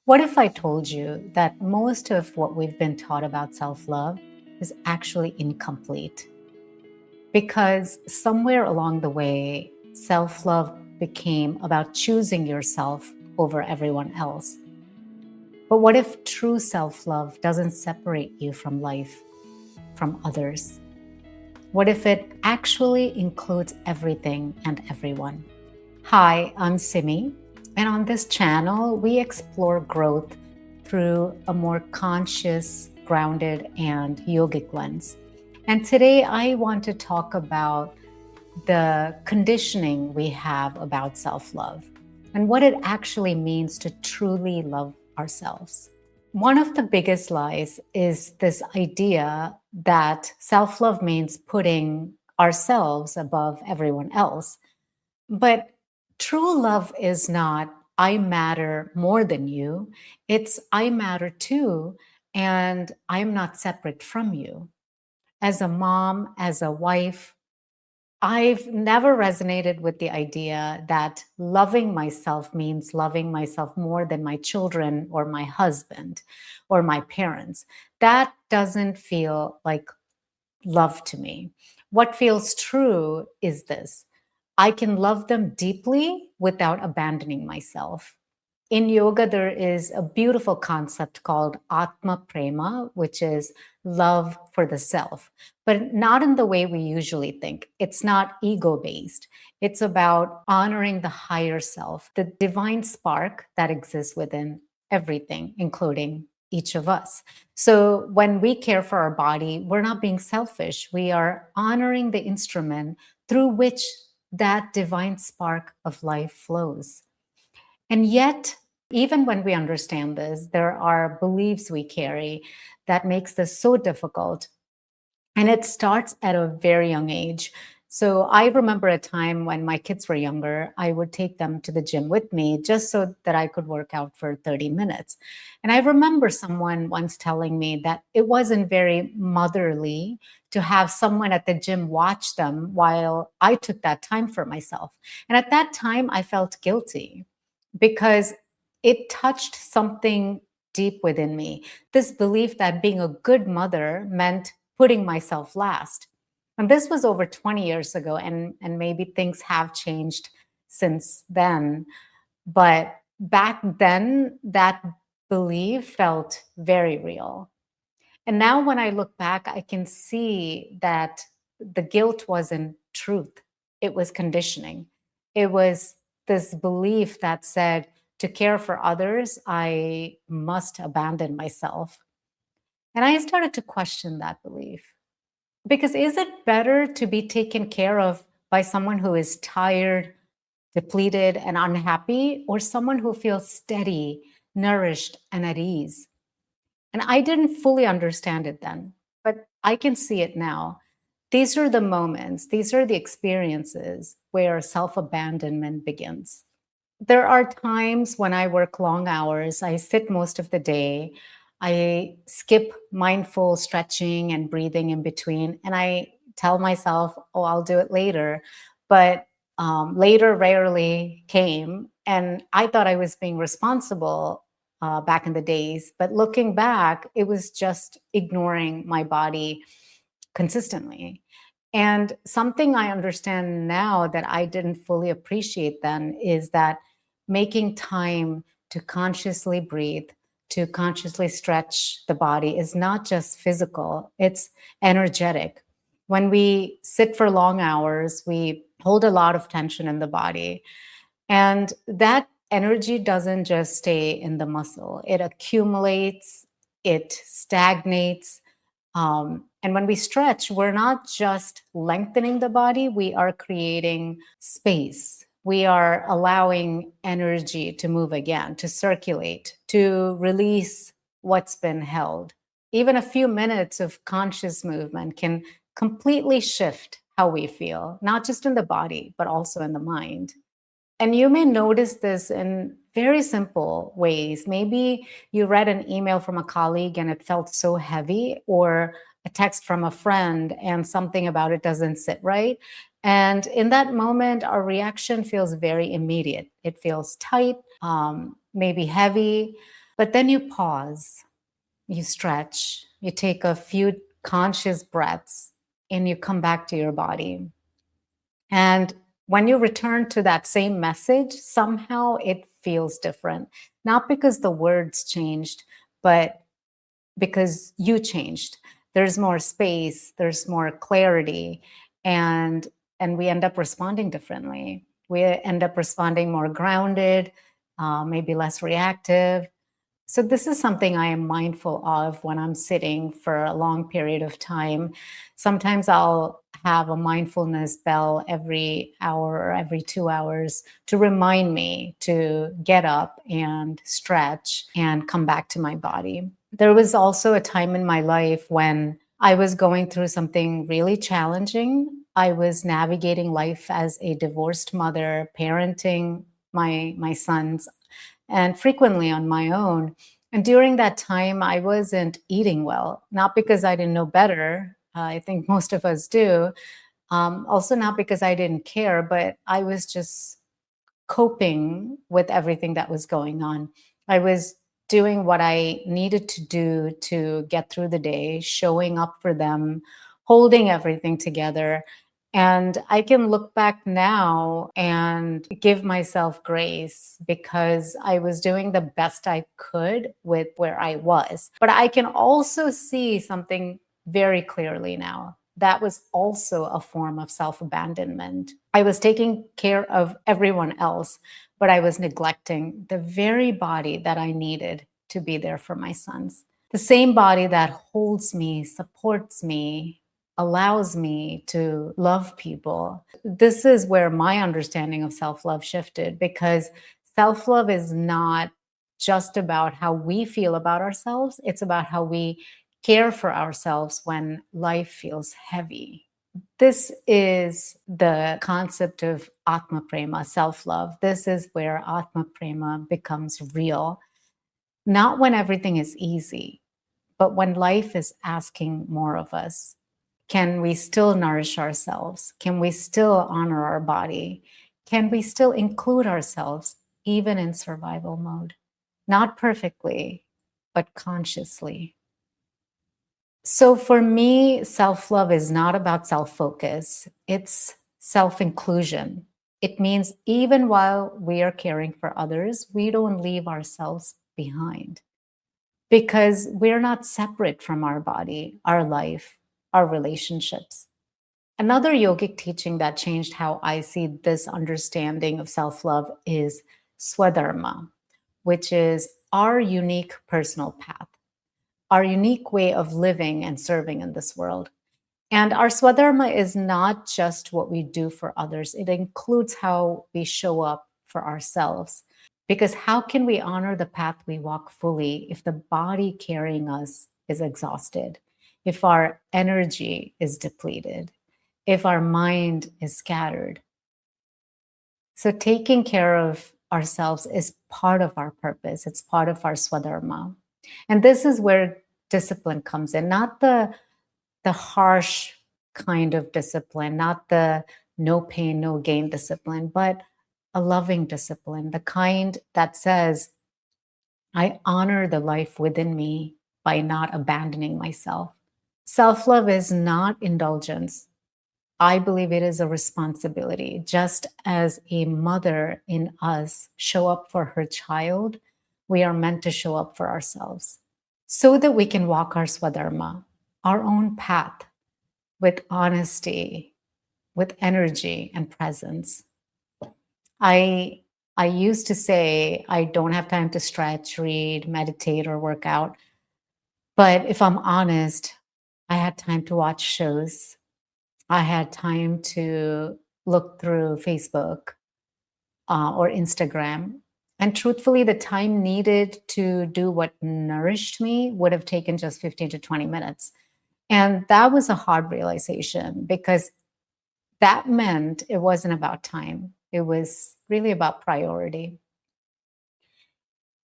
What if I told you that most of what we've been taught about self love is actually incomplete? Because somewhere along the way, self love became about choosing yourself over everyone else. But what if true self love doesn't separate you from life, from others? What if it actually includes everything and everyone? Hi, I'm Simi, and on this channel, we explore growth through a more conscious, grounded, and yogic lens. And today, I want to talk about the conditioning we have about self love and what it actually means to truly love ourselves. One of the biggest lies is this idea that self love means putting ourselves above everyone else. But true love is not, I matter more than you. It's, I matter too, and I'm not separate from you. As a mom, as a wife, I've never resonated with the idea that loving myself means loving myself more than my children or my husband or my parents. That doesn't feel like love to me. What feels true is this: I can love them deeply without abandoning myself. In yoga, there is a beautiful concept called Atma Prema, which is love for the self, but not in the way we usually think. It's not ego based. It's about honoring the higher self, the divine spark that exists within everything, including each of us. So when we care for our body, we're not being selfish. We are honoring the instrument through which that divine spark of life flows. And yet, even when we understand this, there are beliefs we carry that makes this so difficult. And it starts at a very young age. So I remember a time when my kids were younger, I would take them to the gym with me just so that I could work out for 30 minutes. And I remember someone once telling me that it wasn't very motherly to have someone at the gym watch them while I took that time for myself. And at that time, I felt guilty because it touched something deep within me. This belief that being a good mother meant putting myself last. And this was over 20 years ago, and maybe things have changed since then. But back then, that belief felt very real. And now, when I look back, I can see that the guilt wasn't truth, it was conditioning. It was this belief that said, to care for others, I must abandon myself. And I started to question that belief. Because is it better to be taken care of by someone who is tired, depleted, and unhappy, or someone who feels steady, nourished, and at ease? And I didn't fully understand it then, but I can see it now. These are the moments, these are the experiences where self abandonment begins. There are times when I work long hours, I sit most of the day, I skip mindful stretching and breathing in between, and I tell myself, oh, I'll do it later. But later rarely came. And I thought I was being responsible back in the days. But looking back, it was just ignoring my body consistently. And something I understand now that I didn't fully appreciate then is that making time to consciously breathe, to consciously stretch the body is not just physical, it's energetic. When we sit for long hours, we hold a lot of tension in the body. And that energy doesn't just stay in the muscle, it accumulates, it stagnates, and when we stretch, we're not just lengthening the body, we are creating space. We are allowing energy to move again, to circulate, to release what's been held. Even a few minutes of conscious movement can completely shift how we feel, not just in the body, but also in the mind. And you may notice this in very simple ways. Maybe you read an email from a colleague and it felt so heavy, or a text from a friend and something about it doesn't sit right. And in that moment, our reaction feels very immediate. It feels tight, maybe heavy. But then you pause, you stretch, you take a few conscious breaths, and you come back to your body. And when you return to that same message, somehow it feels different. Not because the words changed, but because you changed. There's more space, there's more clarity, and we end up responding differently. We end up responding more grounded, maybe less reactive. So this is something I am mindful of when I'm sitting for a long period of time. Sometimes I'll have a mindfulness bell every hour or every 2 hours to remind me to get up and stretch and come back to my body. There was also a time in my life when I was going through something really challenging. I was navigating life as a divorced mother, parenting my sons, and frequently on my own. And during that time, I wasn't eating well, not because I didn't know better. I think most of us do. Also, not because I didn't care, but I was just coping with everything that was going on. I was doing what I needed to do to get through the day, showing up for them, holding everything together. And I can look back now and give myself grace because I was doing the best I could with where I was. But I can also see something very clearly now. That was also a form of self abandonment. I was taking care of everyone else, but I was neglecting the very body that I needed to be there for my sons. The same body that holds me, supports me, allows me to love people. This is where my understanding of self love shifted because self love is not just about how we feel about ourselves, it's about how we care for ourselves when life feels heavy. This is the concept of Atma Prema, self love. This is where Atma Prema becomes real. Not when everything is easy, but when life is asking more of us. Can we still nourish ourselves? Can we still honor our body? Can we still include ourselves even in survival mode? Not perfectly, but consciously. So for me, self love is not about self focus, it's self inclusion. It means even while we are caring for others, we don't leave ourselves behind because we're not separate from our body, our life, our relationships. Another yogic teaching that changed how I see this understanding of self love is Swadharma, which is our unique personal path, our unique way of living and serving in this world. And our Swadharma is not just what we do for others, it includes how we show up for ourselves. Because how can we honor the path we walk fully if the body carrying us is exhausted, if our energy is depleted, if our mind is scattered? So, taking care of ourselves is part of our purpose, it's part of our Swadharma. And this is where discipline comes in, not the harsh kind of discipline, not the no pain, no gain discipline, but a loving discipline, the kind that says, I honor the life within me by not abandoning myself. Self love is not indulgence. I believe it is a responsibility. Just as a mother in us show up for her child, we are meant to show up for ourselves so that we can walk our Swadharma, our own path, with honesty, with energy and presence. I I used to say I don't have time to stretch, read, meditate, or work out. But if I'm honest, I had time to watch shows. I had time to look through Facebook or Instagram. And truthfully, the time needed to do what nourished me would have taken just 15 to 20 minutes. And that was a hard realization because that meant it wasn't about time. It was really about priority.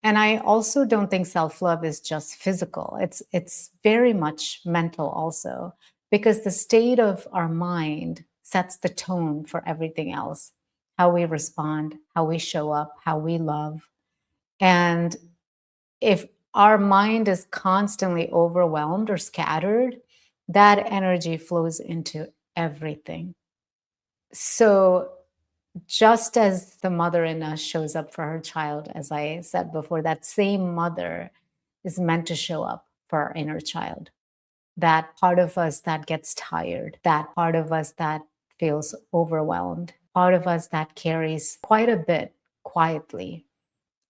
And I also don't think self-love is just physical. It's very much mental also because the state of our mind sets the tone for everything else. How we respond, how we show up, how we love. And If our mind is constantly overwhelmed or scattered, that energy flows into everything. So just as the mother in us shows up for her child, as I said before, that same mother is meant to show up for our inner child. That part of us that gets tired, that part of us that feels overwhelmed, part of us that carries quite a bit quietly.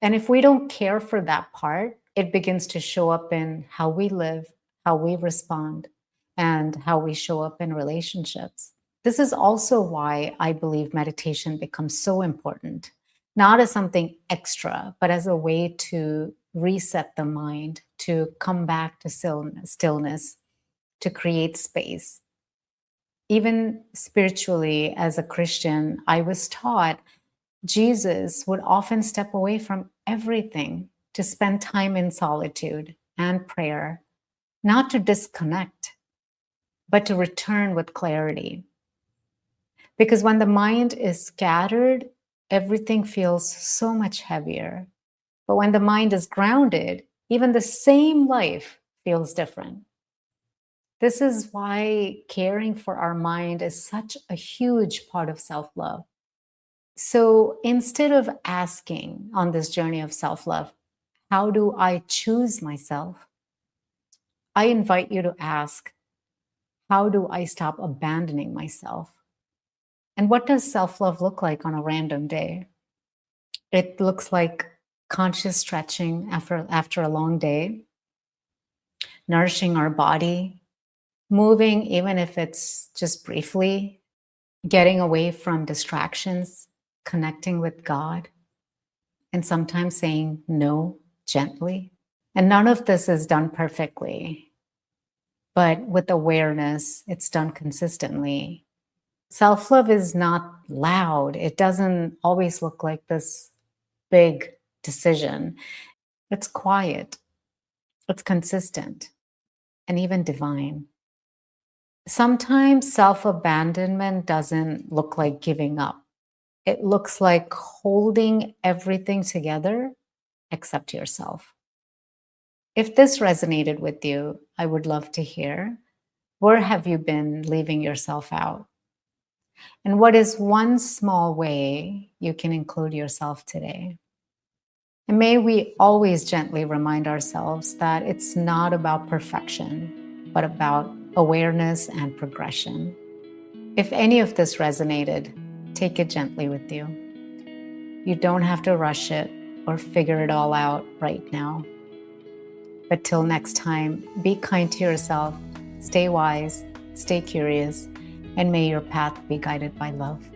And if we don't care for that part, it begins to show up in how we live, how we respond, and how we show up in relationships. This is also why I believe meditation becomes so important, not as something extra, but as a way to reset the mind, to come back to stillness, to create space. Even spiritually, as a Christian, I was taught Jesus would often step away from everything to spend time in solitude and prayer, not to disconnect, but to return with clarity. Because when the mind is scattered, everything feels so much heavier. But when the mind is grounded, even the same life feels different. This is why caring for our mind is such a huge part of self love. So instead of asking on this journey of self love, how do I choose myself? I invite you to ask, how do I stop abandoning myself? And what does self love look like on a random day? It looks like conscious stretching after a long day, nourishing our body, moving, even if it's just briefly, getting away from distractions, connecting with God, and sometimes saying no gently. And none of this is done perfectly, but with awareness, it's done consistently. Self love is not loud, it doesn't always look like this big decision. It's quiet, it's consistent, and even divine. Sometimes self abandonment doesn't look like giving up. It looks like holding everything together except yourself. If this resonated with you, I would love to hear. Where have you been leaving yourself out? And what is one small way you can include yourself today? And may we always gently remind ourselves that it's not about perfection, but about awareness and progression. If any of this resonated, take it gently with you. You don't have to rush it or figure it all out right now. But till next time, be kind to yourself, stay wise, stay curious, and may your path be guided by love.